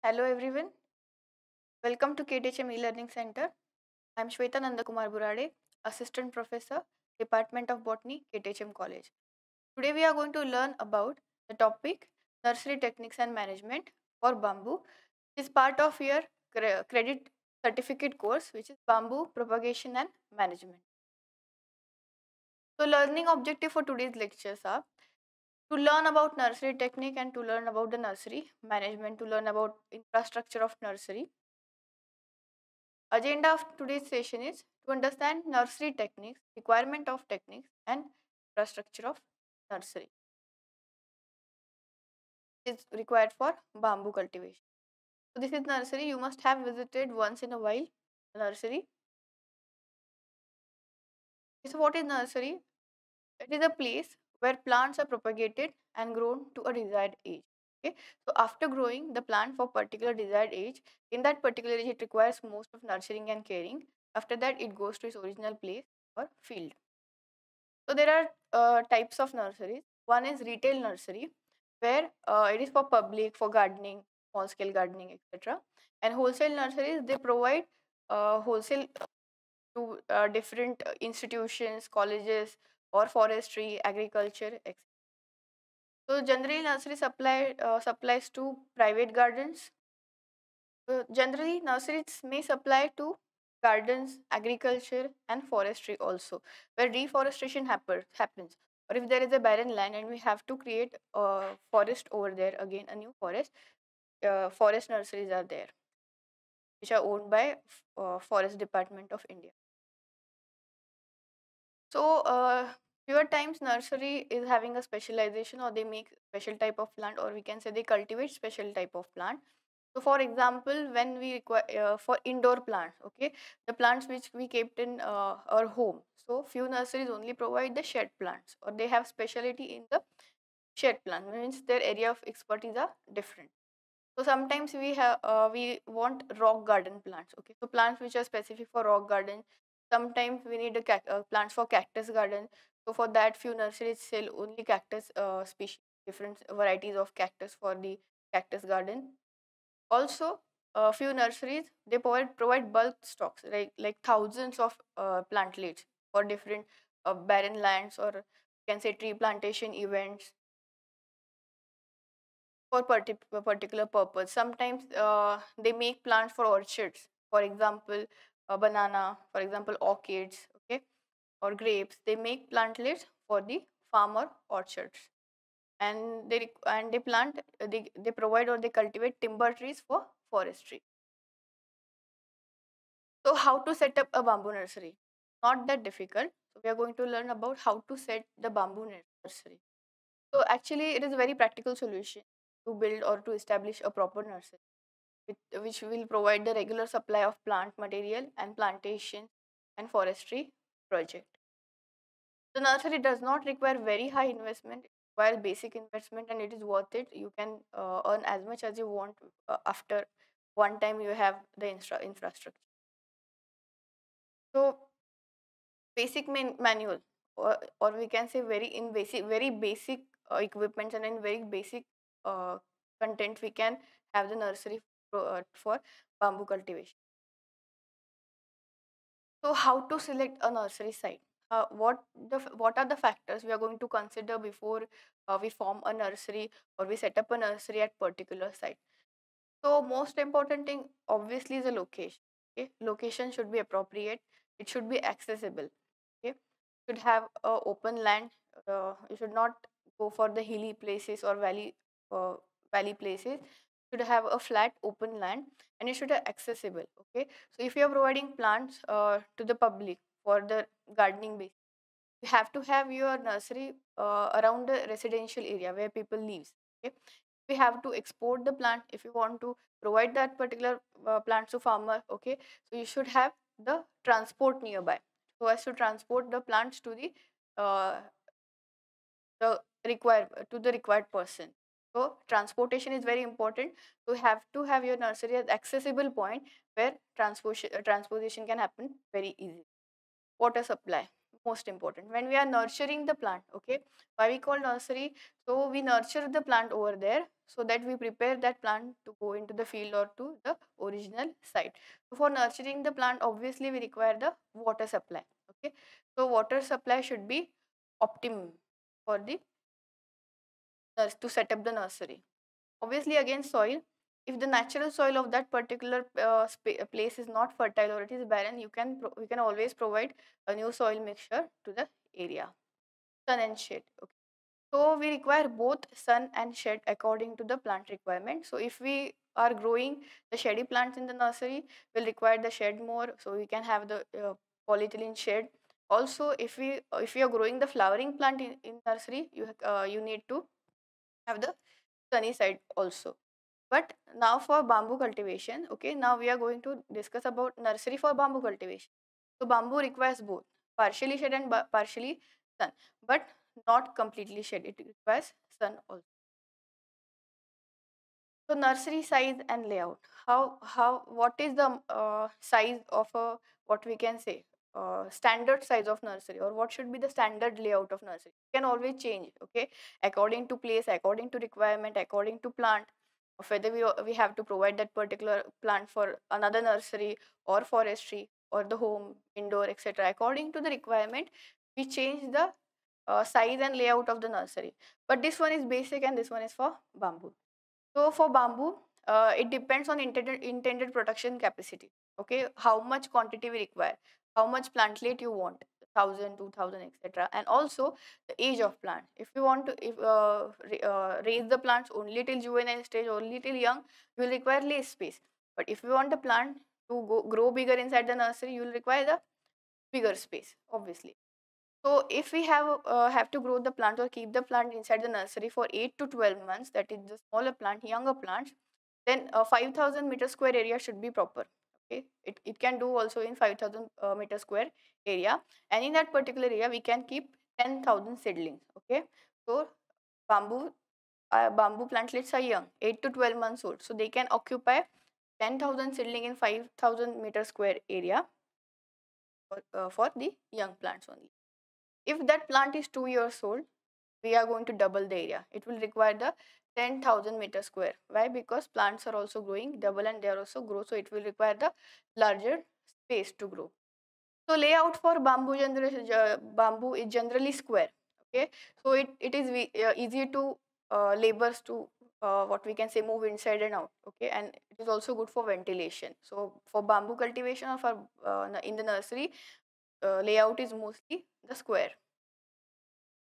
Hello everyone, welcome to KTHM E-Learning Center. I am Shweta Nandakumar Burade, Assistant Professor, Department of Botany, KTHM College. Today we are going to learn about the topic Nursery Techniques and Management for Bamboo. It is part of your credit certificate course which is Bamboo Propagation and Management. So learning objective for today's lectures are to learn about nursery technique and to learn about the nursery management, to learn about infrastructure of nursery. Agenda of today's session is to understand nursery techniques, requirement of techniques, and infrastructure of nursery. Is required for bamboo cultivation. So this is nursery. You must have visited once in a while the nursery. So what is nursery? It is a place where plants are propagated and grown to a desired age. Okay. So after growing the plant for particular desired age, in that particular age it requires most of nurturing and caring. After that it goes to its original place or field. So there are types of nurseries. One is retail nursery, where it is for public, for gardening, small scale gardening, etc. And wholesale nurseries, they provide wholesale to different institutions, colleges, or forestry, agriculture, etc. So generally, nursery supplies to private gardens. Generally, nurseries may supply to gardens, agriculture, and forestry also, where deforestation happens. Or if there is a barren land and we have to create a forest over there, again a new forest, forest nurseries are there, which are owned by Forest Department of India. So, fewer times nursery is having a specialization, or they make special type of plant, or we can say they cultivate special type of plant. So, for example, when we require for indoor plants, okay, the plants which we kept in our home. So, few nurseries only provide the shed plants, or they have specialty in the shed plant. Means their area of expertise are different. So sometimes we want rock garden plants. Okay, so plants which are specific for rock garden. Sometimes we need plants for cactus garden. So for that, few nurseries sell only cactus species, different varieties of cactus for the cactus garden. Also, a few nurseries they provide bulk stocks, like thousands of plantlets for different barren lands, or you can say tree plantation events for a particular purpose. Sometimes they make plants for orchards. For example, a banana, for example, orchids, okay, or grapes. They make plantlets for the farmer orchards, and they plant they provide or they cultivate timber trees for forestry. So, how to set up a bamboo nursery? Not that difficult. So, we are going to learn about how to set the bamboo nursery. So, actually, it is a very practical solution to build or to establish a proper nursery, which will provide the regular supply of plant material and plantation and forestry project. The nursery does not require very high investment, it requires basic investment, and it is worth it. You can earn as much as you want after one time you have the infrastructure. So, basic manual, or we can say very basic equipments, and in very basic uh, content we can have the nursery for bamboo cultivation. So, how to select a nursery site? What are the factors we are going to consider before we form a nursery or we set up a nursery at particular site? So, most important thing obviously is the location. Okay, location should be appropriate. It should be accessible. Okay, should have a open land. You should not go for the hilly places or uh, valley places. Should have a flat open land, and it should be accessible. Okay, so if you are providing plants to the public for the gardening base, you have to have your nursery around the residential area where people lives. Okay, we have to export the plant if you want to provide that particular plant to farmer. Okay, so you should have the transport nearby so as to transport the plants to uh, the required person. So transportation is very important. So you have to have your nursery at accessible point where transportation can happen very easily. Water supply. most important when we are nurturing the plant. Okay, why we call nursery? So we nurture the plant over there so that we prepare that plant to go into the field or to the original site. So for nurturing the plant, obviously we require the water supply. Okay, so water supply should be optimum for the to set up the nursery. Obviously, again, soil. If the natural soil of that particular place is not fertile or it is barren, we can always provide a new soil mixture to the area. Sun and shade. Okay. So we require both sun and shade according to the plant requirement. So if we are growing the shady plants in the nursery, we'll require the shade more, so we can have the polyethylene shade. Also, if we are growing the flowering plant in nursery, you need to have the sunny side also. But now for bamboo cultivation, okay, now we are going to discuss about nursery for bamboo cultivation. So bamboo requires both partially shade and partially sun, but not completely shade. It requires sun also. So nursery size and layout. What is the size of a, what we can say, standard size of nursery, or what should be the standard layout of nursery? It can always change, okay, according to place, according to requirement, according to plant, of whether we have to provide that particular plant for another nursery or forestry or the home, indoor, etc. According to the requirement, we change the size and layout of the nursery. But this one is basic and this one is for bamboo. So for bamboo, it depends on intended production capacity. Okay, how much quantity we require, how much plantlet you want, 1,000, 2,000, etc. And also the age of plant. If you want to raise the plants only till juvenile stage, only till young, you will require less space. But if you want the plant to grow bigger inside the nursery, you will require the bigger space, obviously. So if we have to grow the plant or keep the plant inside the nursery for 8 to 12 months, that is the smaller plant, younger plants, then 5,000 meter square area should be proper. Okay, it can do also in 5,000 meter square area, and in that particular area we can keep 10,000 seedlings. Okay, so bamboo bamboo plantlets are young, 8 to 12 months old, so they can occupy 10,000 seedling in 5,000 meter square area for the young plants only. If that plant is 2 years old, we are going to double the area. It will require the 10,000 meter square. Why? Because plants are also growing double and they are also grow. So it will require the larger space to grow. So layout for bamboo is generally square. Okay. So it is easy to labors to what we can say move inside and out. Okay. And it is also good for ventilation. So for bamboo cultivation or for in the nursery, layout is mostly the square.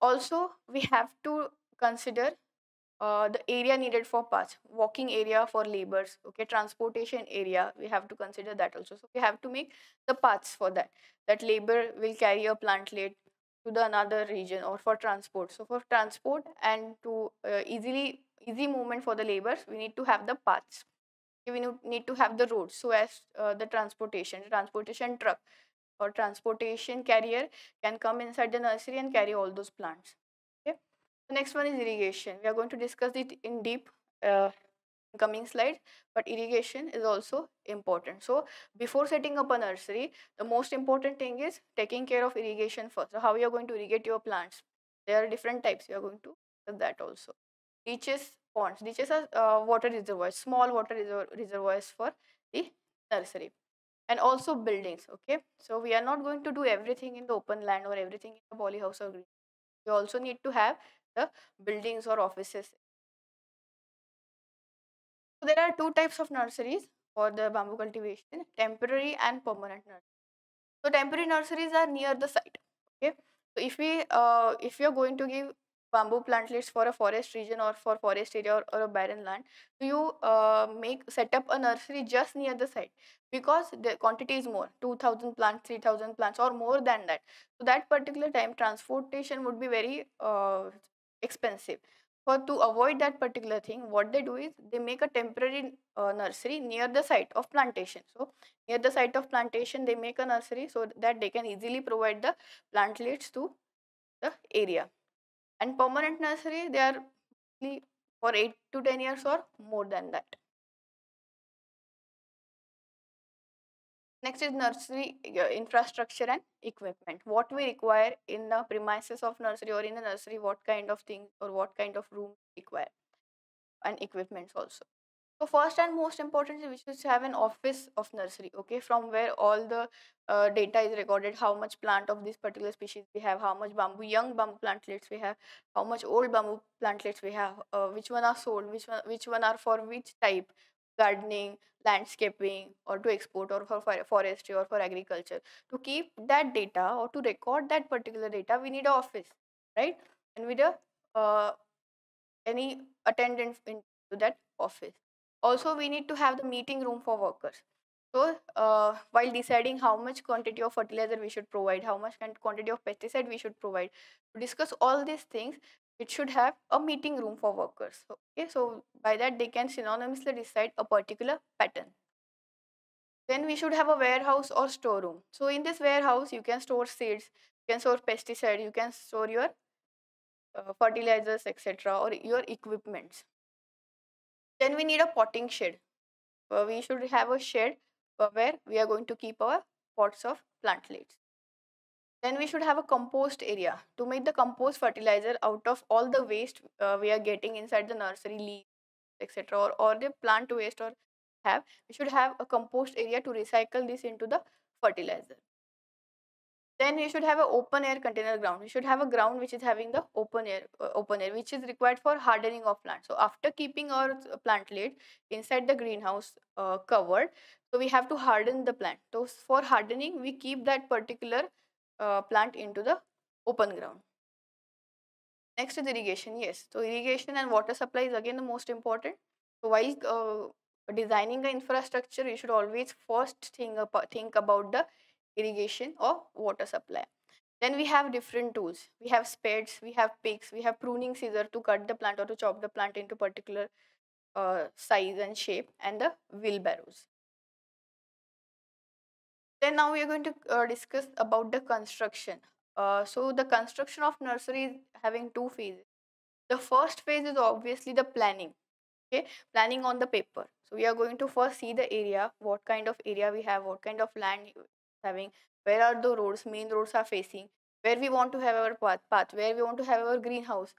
Also, we have to consider the area needed for paths, walking area for laborers, okay, transportation area, we have to consider that also. So we have to make the paths for that. That labor will carry a plantlet to the another region or for transport. So for transport and to easy movement for the laborers, we need to have the paths. We need to have the roads so as the transportation truck or transportation carrier can come inside the nursery and carry all those plants. Okay. The next one is irrigation. We are going to discuss it in deep in coming slides, but irrigation is also important. So before setting up a nursery, the most important thing is taking care of irrigation first. So how you are going to irrigate your plants? There are different types. We are going to discuss that also. Ditches, ponds. Ditches are water reservoirs, small water reservoirs for the nursery, and also buildings. Okay, so we are not going to do everything in the open land or everything in the polyhouse or green. We also need to have the buildings or offices. So there are two types of nurseries for the bamboo cultivation: temporary and permanent nursery. So temporary nurseries are near the site. Okay, so if we are going to give bamboo plantlets for a forest region or for forest area or a barren land, so you make set up a nursery just near the site, because the quantity is more, 2,000 plants, 3,000 plants, or more than that. So that particular time transportation would be very expensive. For to avoid that particular thing, what they do is they make a temporary nursery near the site of plantation. So near the site of plantation, they make a nursery so that they can easily provide the plantlets to the area. And permanent nursery, they are only for 8 to 10 years or more than that. Next is nursery infrastructure and equipment. What we require in the premises of nursery or in the nursery, what kind of things or what kind of room require, and equipments also. So first and most important is we should have an office of nursery, okay, from where all the data is recorded, how much plant of this particular species we have, how much bamboo, young bamboo plantlets we have, how much old bamboo plantlets we have, which one are sold, which one are for which type, gardening, landscaping, or to export, or for forestry, or for agriculture. To keep that data or to record that particular data, we need an office, right? And with a any attendance into that office. Also, we need to have the meeting room for workers. So, while deciding how much quantity of fertilizer we should provide, how much quantity of pesticide we should provide, to discuss all these things, it should have a meeting room for workers. So, okay, so by that they can synonymously decide a particular pattern. Then we should have a warehouse or storeroom. So, in this warehouse, you can store seeds, you can store pesticide, you can store your fertilizers, etc., or your equipments. Then we need a potting shed. We should have a shed where we are going to keep our pots of plantlets. Then we should have a compost area to make the compost fertilizer out of all the waste we are getting inside the nursery leaves, etc., or the plant waste or have. We should have a compost area to recycle this into the fertilizer. Then we should have an open air container ground. We should have a ground which is having the open air, which is required for hardening of plants. So after keeping our plantlet inside the greenhouse covered, so we have to harden the plant. So for hardening, we keep that particular plant into the open ground. Next is irrigation. Yes, so irrigation and water supply is again the most important. So while designing the infrastructure, you should always first think about the irrigation or water supply. Then we have different tools. We have spades, we have picks, we have pruning scissor to cut the plant or to chop the plant into particular size and shape, and the wheelbarrows. Then now we are going to discuss about the construction. So the construction of nursery is having two phases. The first phase is obviously the planning. Okay, planning on the paper. So we are going to first see the area, what kind of area we have, what kind of land having, where are the roads, main roads are facing, where we want to have our path, where we want to have our greenhouse,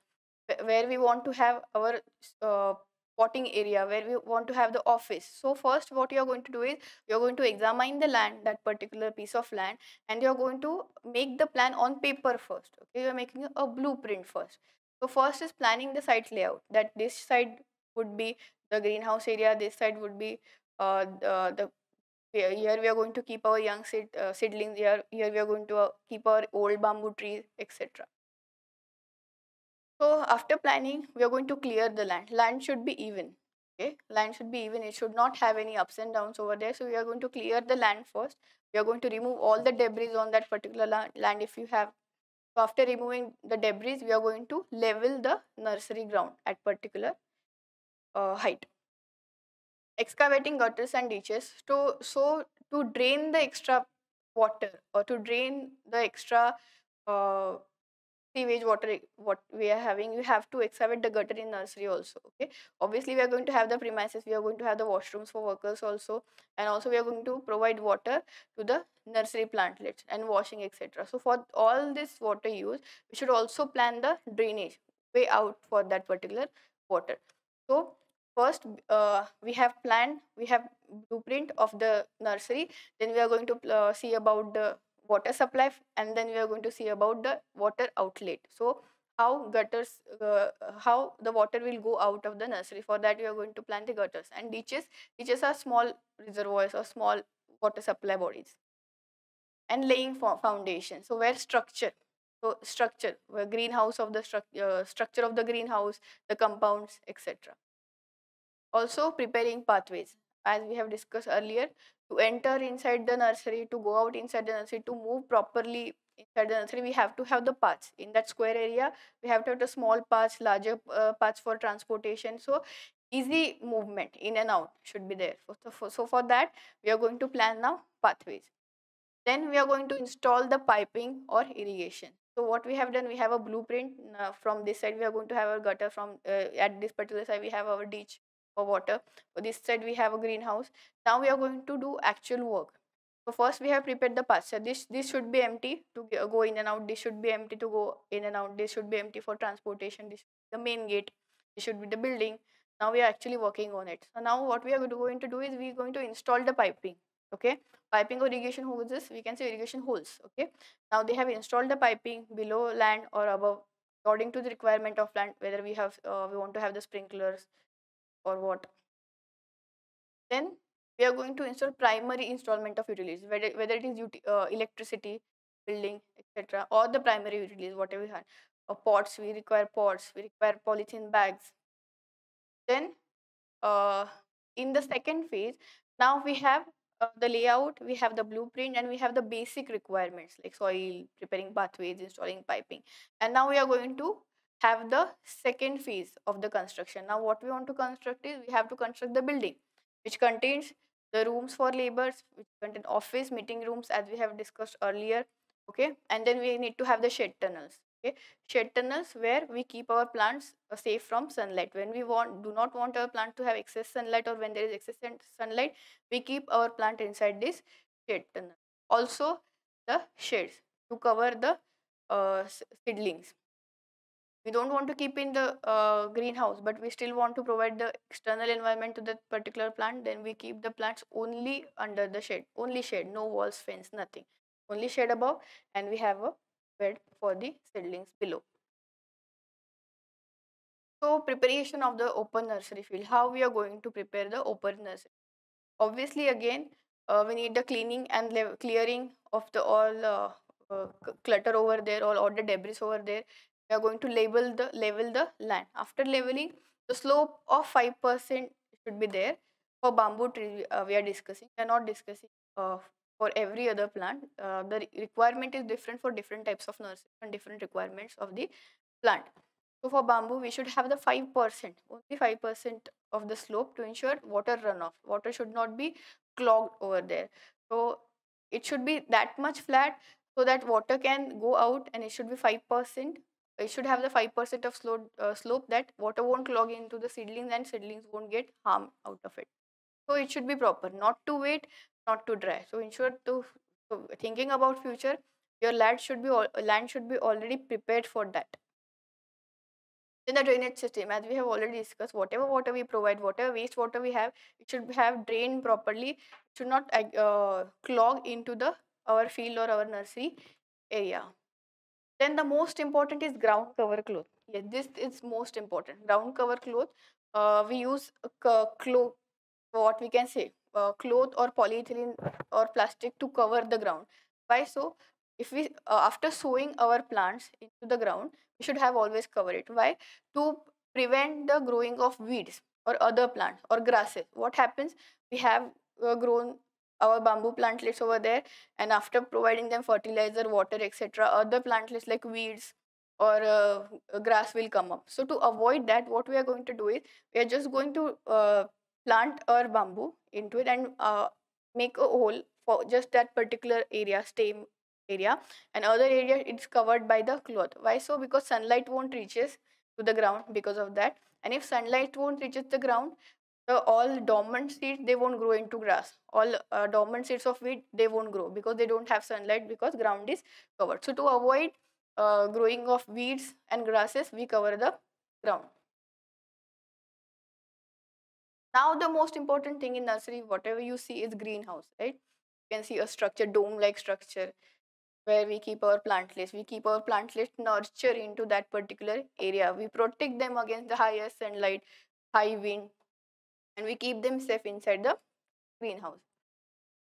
where we want to have our uh, potting area, where we want to have the office. So first what you are going to do is you are going to examine the land, that particular piece of land, and you are going to make the plan on paper first. Okay, you are making a blueprint first. So first is planning the site layout, that this side would be the greenhouse area, this side would be the here we are going to keep our young seedlings, here we are going to keep our old bamboo trees, etc. So after planning, we are going to clear the land. Land should be even. Okay, land should be even. It should not have any ups and downs over there. So we are going to clear the land first. We are going to remove all the debris on that particular land if you have. So after removing the debris, we are going to level the nursery ground at particular height. Excavating gutters and ditches to drain the extra water, or to drain the extra uh, sewage water what we are having, you have to excavate the gutter in nursery also. Okay, obviously we are going to have the premises, we are going to have the washrooms for workers also, and also we are going to provide water to the nursery plantlets and washing, etc. So for all this water use, we should also plan the drainage way out for that particular water. So first we have planned, we have blueprint of the nursery, then we are going to see about the water supply, and then we are going to see about the water outlet. So how gutters how the water will go out of the nursery, for that we are going to plan the gutters. And ditches are small reservoirs or small water supply bodies. And laying foundation, so where structure, so structure where greenhouse of the structure of the greenhouse, the compounds, etc. Also preparing pathways, as we have discussed earlier, to enter inside the nursery, to go out inside the nursery, to move properly inside the nursery, we have to have the paths. In that square area, we have to have the small paths, larger paths for transportation. So easy movement in and out should be there. So for that, we are going to plan now pathways. Then we are going to install the piping or irrigation. So what we have done, we have a blueprint. From this side, we are going to have our gutter. From at this particular side, we have our ditch for water. For this side, we have a greenhouse. Now we are going to do actual work. So first we have prepared the pasture. This should be empty to go in and out. This should be empty to go in and out. This should be empty for transportation. This should be the main gate. This should be the building. Now we are actually working on it. So now what we are going to do is we are going to install the piping. Okay, piping or irrigation hoses. We can say irrigation holes. Okay. Now they have installed the piping below land or above according to the requirement of land. Whether we want to have the sprinklers or what. Then we are going to install primary installment of utilities, whether it is electricity, building, etc., or the primary utilities, whatever we have. Pots, we require polythene bags. Then uh, in the second phase, now we have the layout, we have the blueprint, and we have the basic requirements like soil, preparing pathways, installing piping. And now we are going to have the second phase of the construction. Now what we want to construct is we have to construct the building, which contains the rooms for laborers, which contain office, meeting rooms, as we have discussed earlier. Okay, and then we need to have the shed tunnels. Okay, shed tunnels where we keep our plants safe from sunlight. When we do not want our plant to have excess sunlight, or when there is excess sunlight, we keep our plant inside this shed tunnel. Also the shades to cover the seedlings. We don't want to keep in the greenhouse, but we still want to provide the external environment to that particular plant. Then we keep the plants only under the shade, only shade, no walls, fence, nothing, only shade above, and we have a bed for the seedlings below. So preparation of the open nursery field, how we are going to prepare the open nursery. Obviously, again, we need the cleaning and clearing of the all clutter over there, all the debris over there. We are going to level the land. After leveling, the slope of 5% should be there. For bamboo tree, we are discussing. We are not discussing for every other plant. The requirement is different for different types of nursery and different requirements of the plant. So for bamboo, we should have the 5%, only 5% of the slope to ensure water runoff. Water should not be clogged over there. So it should be that much flat so that water can go out, and it should be 5%. It should have the 5% of slope that water won't clog into the seedlings and seedlings won't get harm out of it. So it should be proper, not too wet, not too dry. So ensure to, so thinking about future, your land should be already prepared for that. In the drainage system, as we have already discussed, whatever water we provide, whatever wastewater we have, it should have drained properly. It should not clog into the our field or our nursery area. Then the most important is ground cover cloth. Yes, this is most important. Ground cover cloth. We use cloth, what we can say, cloth or polyethylene or plastic to cover the ground. Why so? If we after sowing our plants into the ground, we should have always cover it. Why? To prevent the growing of weeds or other plants or grasses. What happens? We have grown our bamboo plantlets over there, and after providing them fertilizer, water, etc., other plantlets like weeds or grass will come up. So to avoid that, what we are going to do is we are just going to plant our bamboo into it and make a hole for just that particular area, stem area, and other area it's covered by the cloth. Why so? Because sunlight won't reaches to the ground because of that. And if sunlight won't reaches the ground, the all dormant seeds they won't grow into grass. All dormant seeds of wheat they won't grow because they don't have sunlight, because ground is covered. So to avoid growing of weeds and grasses, we cover the ground. Now the most important thing in nursery, whatever you see, is greenhouse, right? You can see a structure, dome-like structure, where we keep our plantlets. We keep our plantlets nurture into that particular area. We protect them against the higher sunlight, high wind, and we keep them safe inside the greenhouse.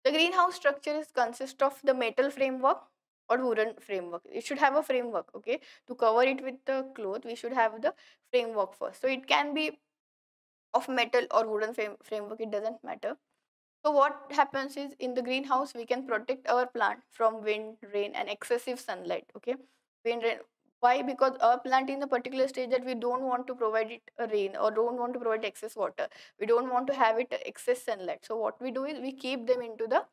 The greenhouse structure is consist of the metal framework or wooden framework. It should have a framework, okay? To cover it with the cloth, we should have the framework first. So it can be of metal or wooden framework, it doesn't matter. So what happens is in the greenhouse we can protect our plant from wind, rain, and excessive sunlight. Okay, wind, rain. Why? Because our plant in a particular stage that we don't want to provide it a rain or don't want to provide excess water. We don't want to have it excess sunlight. So what we do is we keep them into the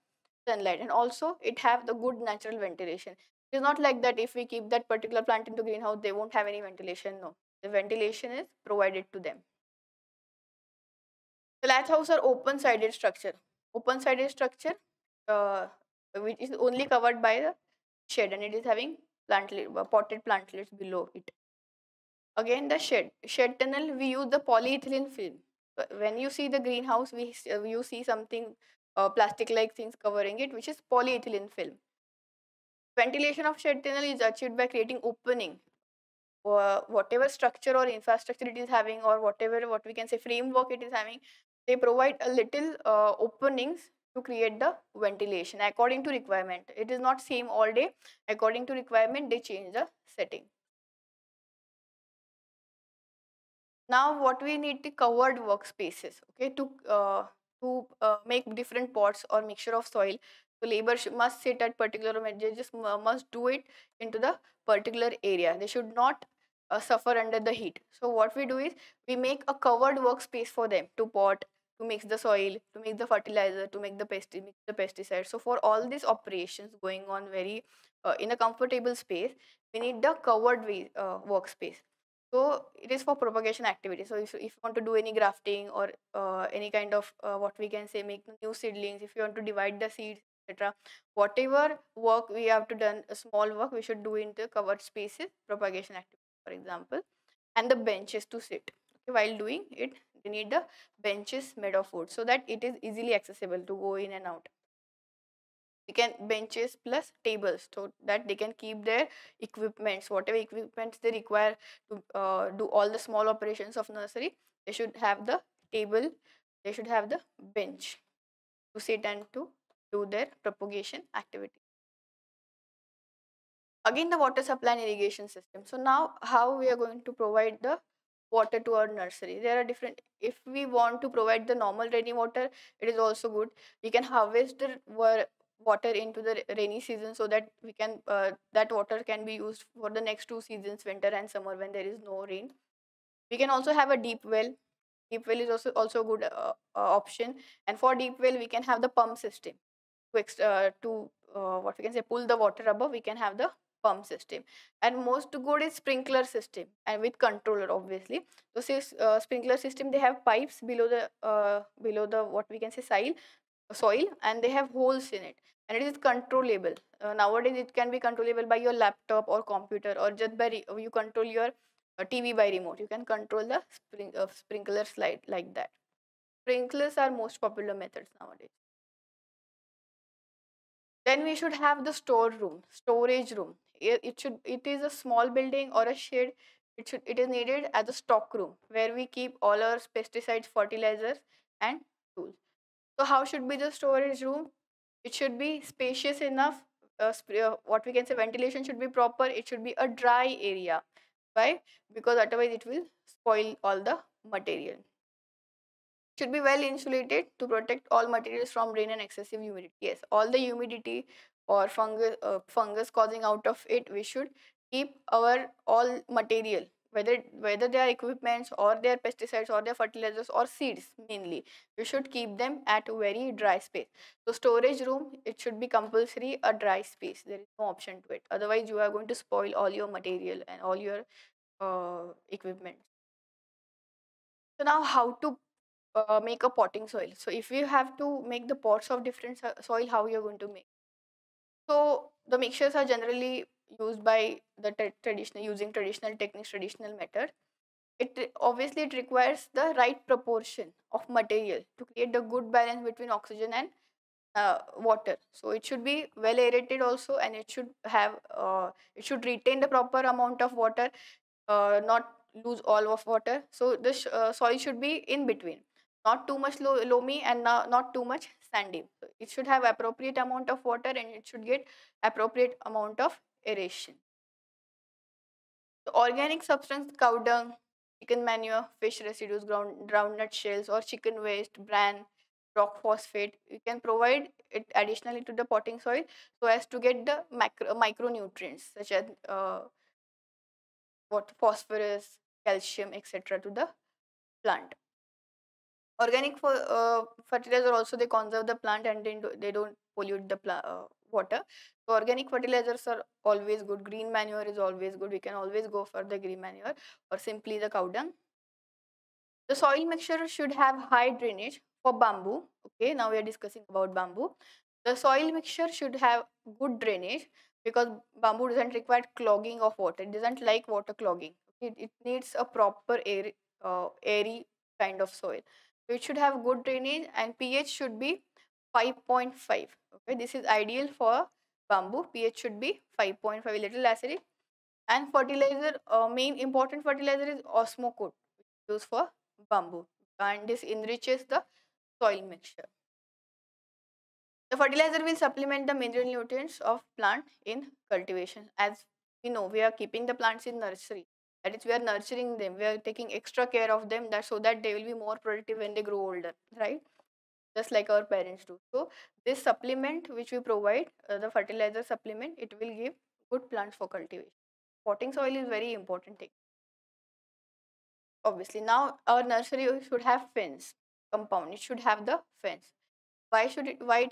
sunlight, and also it have the good natural ventilation. It's not like that if we keep that particular plant into greenhouse they won't have any ventilation. No, the ventilation is provided to them. The latch house are open-sided structure. Open-sided structure. Uh, which is only covered by the shed, and it is having potted plantlets below it. Again, the shed tunnel, we use the polyethylene film. When you see the greenhouse, you see something plastic like things covering it, which is polyethylene film. Ventilation of shed tunnel is achieved by creating opening, whatever structure or infrastructure it is having, or whatever what we can say framework it is having. They provide a little openings to create the ventilation according to requirement. It is not same all day. According to requirement, they change the setting. Now what we need, the covered workspaces, okay, to make different pots or mixture of soil. So labor must sit at particular, they just must do it into the particular area. They should not suffer under the heat. So what we do is we make a covered workspace for them to pot, to mix the soil, to mix the fertilizer, to make the mix the pesticide. So for all these operations going on very in a comfortable space, we need the covered workspace. So it is for propagation activity. So if you want to do any grafting or any kind of what we can say make new seedlings, if you want to divide the seeds, etc., whatever work we have to done, a small work we should do in the covered spaces, propagation activity, for example, and the benches to sit. Okay, while doing it, they need the benches made of wood so that it is easily accessible to go in and out. We can benches plus tables so that they can keep their equipments, whatever equipments they require to do all the small operations of nursery. They should have the table, they should have the bench to sit and to do their propagation activity. Again, the water supply and irrigation system. So now how we are going to provide the water to our nursery? There are different, if we want to provide the normal rainy water, it is also good. We can harvest the water into the rainy season so that we can that water can be used for the next two seasons, winter and summer, when there is no rain. We can also have a deep well. Deep well is also a good option. And for deep well we can have the pump system to what we can say pull the water above. We can have the pump system. And most good is sprinkler system, and with controller obviously. So since sprinkler system, they have pipes below the what we can say soil, and they have holes in it, and it is controllable. Nowadays it can be controllable by your laptop or computer, or just by you control your TV by remote. You can control the sprinkler slide like that. Sprinklers are most popular methods nowadays. Then we should have the storage room. It is a small building or a shed. It is needed as a stock room where we keep all our pesticides, fertilizers, and tools. So how should be the storage room? It should be spacious enough. What we can say, ventilation should be proper. It should be a dry area. Why? Because otherwise it will spoil all the material. Should be well insulated to protect all materials from rain and excessive humidity. Yes, all the humidity or fungus causing out of it, we should keep our all material, whether they are equipments or their pesticides or their fertilizers or seeds mainly. We should keep them at a very dry space. So storage room, it should be compulsory a dry space. There is no option to it. Otherwise, you are going to spoil all your material and all your equipment. So now, how to make a potting soil? So if you have to make the pots of different soil, how you're going to make? So the mixtures are generally used by the traditional, using traditional techniques, traditional method. Obviously it requires the right proportion of material to create the good balance between oxygen and water. So it should be well aerated also, and it should retain the proper amount of water, not lose all of water. So this soil should be in between, not too much loamy and not too much sandy. So it should have appropriate amount of water, and it should get appropriate amount of aeration. So organic substance, cow dung, chicken manure, fish residues, groundnut shells, or chicken waste, bran, rock phosphate, you can provide it additionally to the potting soil so as to get the micronutrients such as what phosphorus, calcium, etc. to the plant. Organic fertilizer also, they conserve the plant, and they don't pollute the water. So organic fertilizers are always good. Green manure is always good. We can always go for the green manure or simply the cow dung. The soil mixture should have high drainage for bamboo. Okay, now we are discussing about bamboo. The soil mixture should have good drainage because bamboo doesn't require clogging of water. It doesn't like water clogging. It needs a proper airy kind of soil. So it should have good drainage and pH should be 5.5. Okay, this is ideal for bamboo. pH should be 5.5, a little acidic. And fertilizer, main important fertilizer is Osmocote, used for bamboo, and this enriches the soil mixture. The fertilizer will supplement the mineral nutrients of plant in cultivation. As we know, we are keeping the plants in nursery. That is, we are nurturing them. We are taking extra care of them that so that they will be more productive when they grow older, right? Just like our parents do. So this supplement which we provide, the fertilizer supplement, it will give good plants for cultivation. Potting soil is very important thing. Obviously, now our nursery should have fence compound. It should have the fence. Why it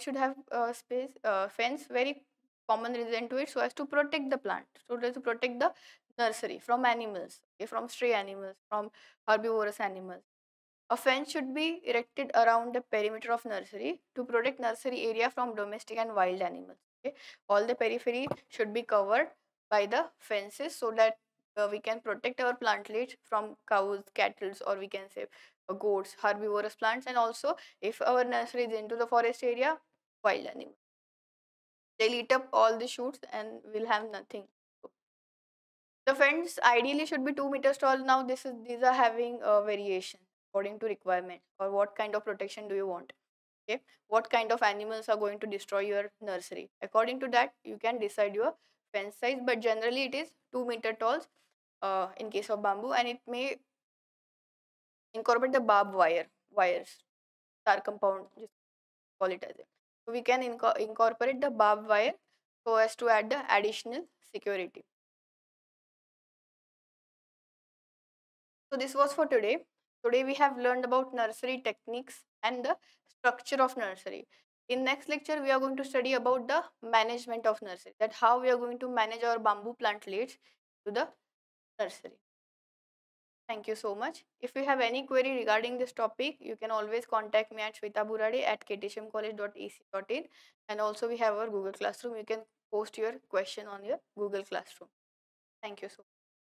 should have space fence? Very common reason to it, so as to protect the plant, so as to protect the nursery from animals, okay, from stray animals, from herbivorous animals. A fence should be erected around the perimeter of nursery to protect nursery area from domestic and wild animals. Okay? All the periphery should be covered by the fences so that we can protect our plantlets from cows, cattle, or we can say goats, herbivorous plants, and also if our nursery is into the forest area, wild animals. They'll eat up all the shoots and we'll have nothing. The fence ideally should be 2 meters tall. Now these are having a variation according to requirement or what kind of protection do you want. Okay, what kind of animals are going to destroy your nursery? According to that, you can decide your fence size. But generally, it is 2 meter tall in case of bamboo, and it may incorporate the barbed wires, star compound, just call it as it. So we can incorporate the barbed wire so as to add the additional security. So this was for today. Today we have learned about nursery techniques and the structure of nursery. In next lecture we are going to study about the management of nursery. That how we are going to manage our bamboo plantlets to the nursery. Thank you so much. If you have any query regarding this topic, you can always contact me at shwetaburade@ktshmcollege.ac.in, and also we have our Google Classroom. You can post your question on your Google Classroom. Thank you so much.